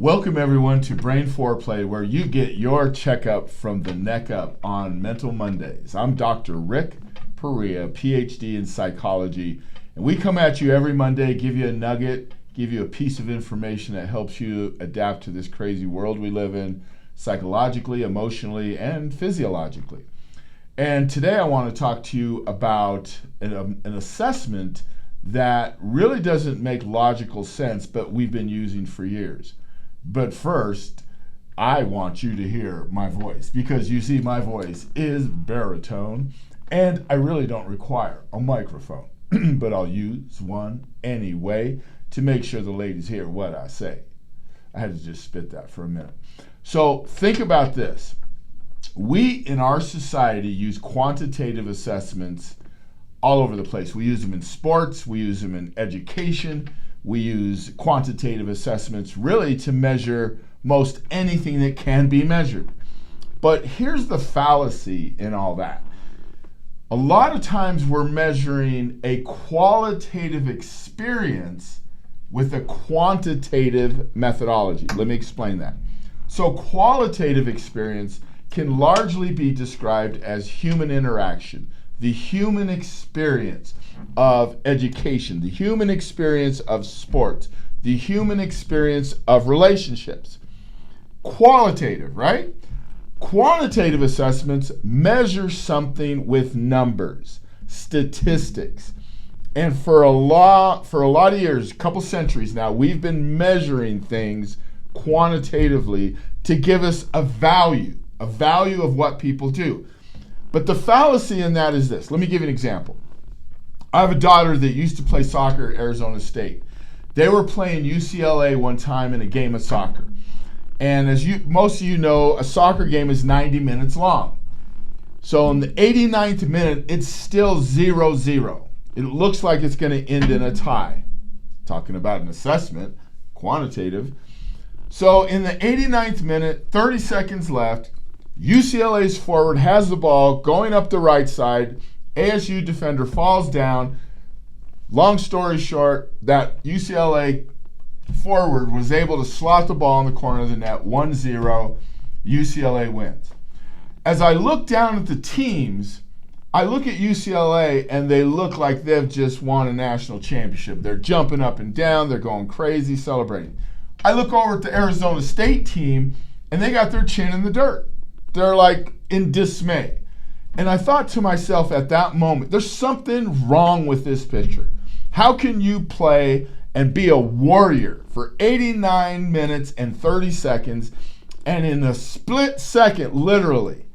Welcome everyone to Brain Foreplay, where you get your checkup from the neck up on Mental Mondays. I'm Dr. Rickperea, PhD in psychology, and we come at you every Monday, give you a nugget, give you a piece of information that helps you adapt to this crazy world we live in, psychologically, emotionally, and physiologically. And today I want to talk to you about an assessment that really doesn't make logical sense, but we've been using for years. But first, I want you to hear my voice, because you see my voice is baritone and I really don't require a microphone, but I'll use one anyway to make sure the ladies hear what I say. I had to just spit that for a minute. So think about this. We in our society use quantitative assessments all over the place. We use them in sports, we use them in education. We use quantitative assessments really to measure most anything that can be measured. But here's the fallacy in all that. A lot of times we're measuring a qualitative experience with a quantitative methodology. Let me explain that. So qualitative experience can largely be described as human interaction, the human experience of education, the human experience of sports, the human experience of relationships. Qualitative, right? Quantitative assessments measure something with numbers, statistics. And for a lot of years, a couple centuries now, we've been measuring things quantitatively to give us a value of what people do. But the fallacy in that is this. Let me give you an example. I have a daughter that used to play soccer at Arizona State. They were playing UCLA one time in a game of soccer. And as most of you know, a soccer game is 90 minutes long. So in the 89th minute, it's still 0-0. It looks like it's going to end in a tie. Talking about an assessment, quantitative. So in the 89th minute, 30 seconds left, UCLA's forward has the ball going up the right side. ASU defender falls down. Long story short, that UCLA forward was able to slot the ball in the corner of the net, 1-0, UCLA wins. As I look down at the teams, I look at UCLA and they look like they've just won a national championship. They're jumping up and down, they're going crazy, celebrating. I look over at the Arizona State team and they got their chin in the dirt. They're like in dismay. And I thought to myself at that moment, there's something wrong with this picture. How can you play and be a warrior for 89 minutes and 30 seconds, and in a split second, literally,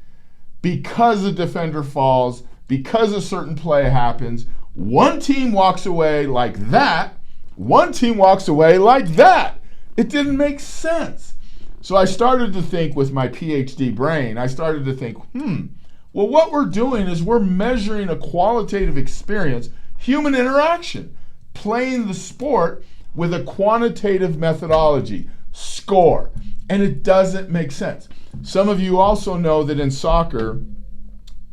because a defender falls, because a certain play happens, one team walks away like that, one team walks away like that. It didn't make sense. So I started to think with my PhD brain, I started to think, well, what we're doing is we're measuring a qualitative experience, human interaction, playing the sport with a quantitative methodology, score, and it doesn't make sense. Some of you also know that in soccer,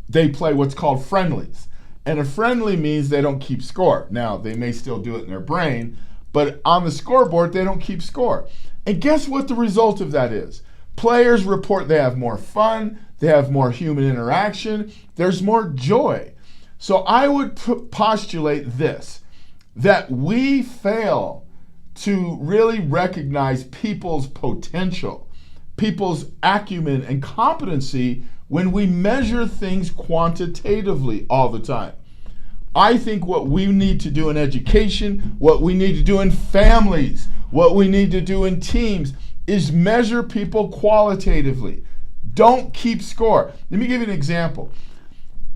they play what's called friendlies, and a friendly means they don't keep score. Now, they may still do it in their brain, but on the scoreboard, they don't keep score. And guess what the result of that is? Players report they have more fun, they have more human interaction, there's more joy. So I would postulate this, that we fail to really recognize people's potential, people's acumen and competency when we measure things quantitatively all the time. I think what we need to do in education, what we need to do in families, what we need to do in teams is measure people qualitatively. Don't keep score. Let me give you an example.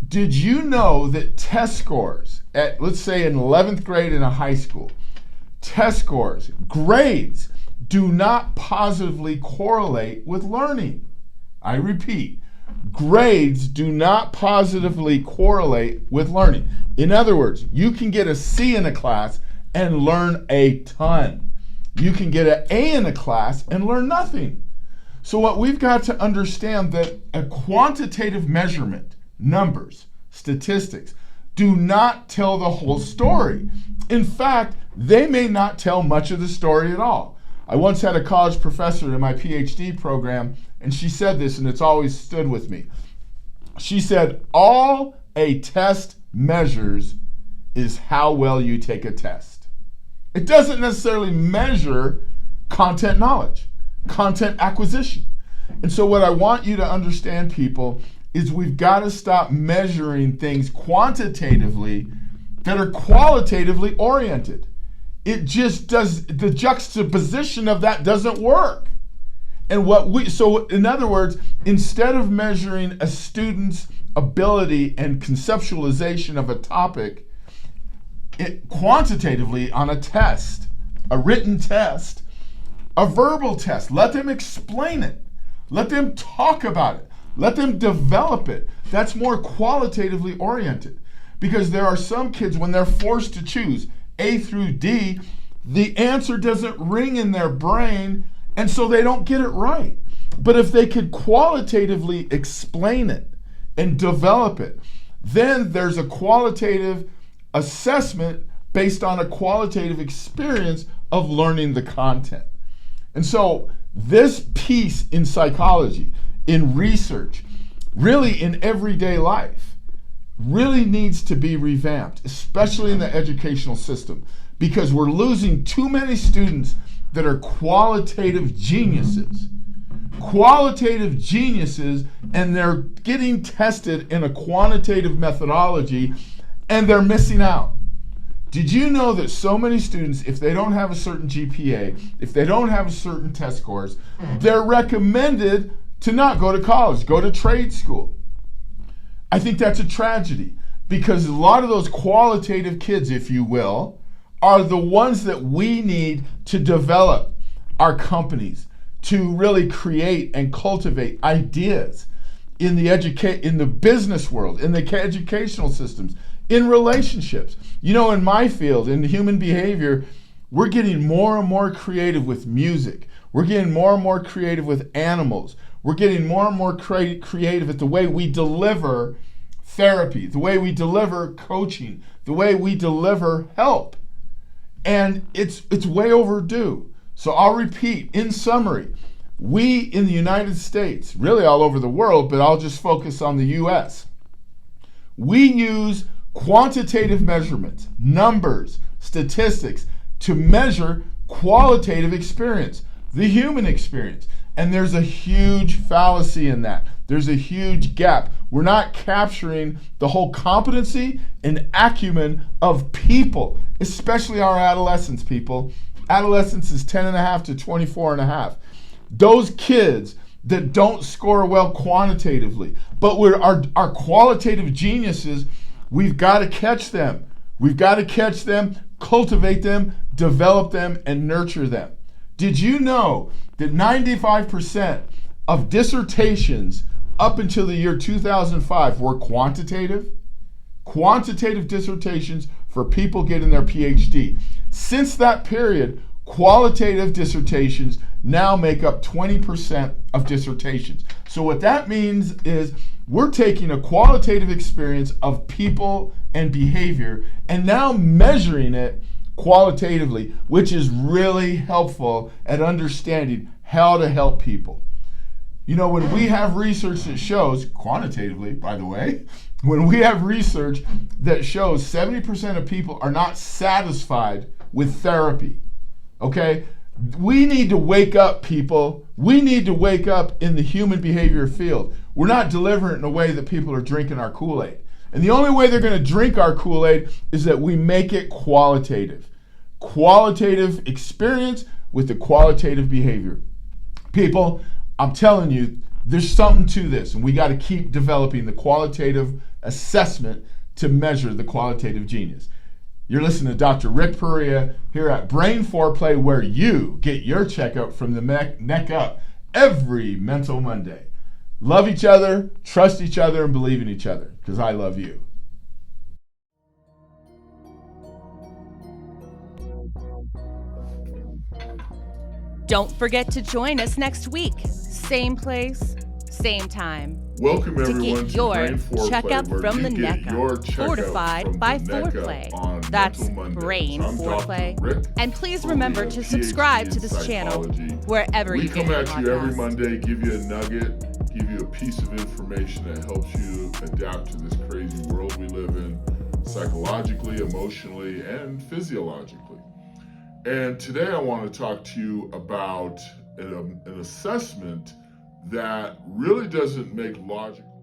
Did you know that test scores at, let's say, in 11th grade in a high school, test scores, grades, do not positively correlate with learning? I repeat, grades do not positively correlate with learning. In other words, you can get a C in a class and learn a ton. You can get an A in a class and learn nothing. So what we've got to understand that a quantitative measurement, numbers, statistics, do not tell the whole story. In fact, they may not tell much of the story at all. I once had a college professor in my PhD program, and she said this, and it's always stood with me. She said, all a test measures is how well you take a test. It doesn't necessarily measure content knowledge, content acquisition. And so what I want you to understand, people, is we've got to stop measuring things quantitatively that are qualitatively oriented. It just does, the juxtaposition of that doesn't work. And so in other words, instead of measuring a student's ability and conceptualization of a topic quantitatively on a test, a written test, a verbal test, let them explain it. Let them talk about it. Let them develop it. That's more qualitatively oriented. Because there are some kids, when they're forced to choose A through D, the answer doesn't ring in their brain, and so they don't get it right. But if they could qualitatively explain it and develop it, then there's a qualitative assessment based on a qualitative experience of learning the content. And so this piece in psychology, in research, really in everyday life, really needs to be revamped, especially in the educational system, because we're losing too many students that are qualitative geniuses. Qualitative geniuses, and they're getting tested in a quantitative methodology, and they're missing out. Did you know that so many students, if they don't have a certain GPA, if they don't have a certain test scores, they're recommended to not go to college, go to trade school? I think that's a tragedy, because a lot of those qualitative kids, if you will, are the ones that we need to develop our companies, to really create and cultivate ideas in the business world, in the educational systems, in relationships. You know, in my field, in human behavior, we're getting more and more creative with music. We're getting more and more creative with animals. We're getting more and more creative at the way we deliver therapy, the way we deliver coaching, the way we deliver help. And it's way overdue. So I'll repeat, in summary, we in the United States, really all over the world, but I'll just focus on the US, we use quantitative measurements, numbers, statistics, to measure qualitative experience, the human experience. And there's a huge fallacy in that. There's a huge gap. We're not capturing the whole competency and acumen of people, especially our adolescents, people. Adolescence is 10 and a half to 24 and a half. Those kids that don't score well quantitatively, but our qualitative geniuses, we've got to catch them. We've got to catch them, cultivate them, develop them, and nurture them. Did you know that 95% of dissertations up until the year 2005 were quantitative? Quantitative dissertations for people getting their PhD. Since that period, qualitative dissertations now make up 20% of dissertations. So what that means is we're taking a qualitative experience of people and behavior and now measuring it qualitatively, which is really helpful at understanding how to help people. You know, when we have research that shows, quantitatively, by the way, when we have research that shows 70% of people are not satisfied with therapy, okay? We need to wake up, people. We need to wake up in the human behavior field. We're not delivering it in a way that people are drinking our Kool-Aid. And the only way they're going to drink our Kool-Aid is that we make it qualitative. Qualitative experience with the qualitative behavior. People, I'm telling you, there's something to this, and we got to keep developing the qualitative assessment to measure the qualitative genius. You're listening to Dr. Rickperea here at Brain Foreplay, where you get your checkup from the neck up every Mental Monday. Love each other, trust each other, and believe in each other, because I love you. Don't forget to join us next week. Same place, same time. Welcome to everyone get to your Brain Foreplay, checkup where from you the get neck your up, checkup fortified from by the neck foreplay. up on That's Mental Mondays. Brain I'm Foreplay. Dr. Rick, And please remember to subscribe to this channel wherever you get your We come at you every podcasts. Monday, give you a nugget, give you a piece of information that helps you adapt to this crazy world we live in, psychologically, emotionally, and physiologically. And today I want to talk to you about an assessment that really doesn't make logical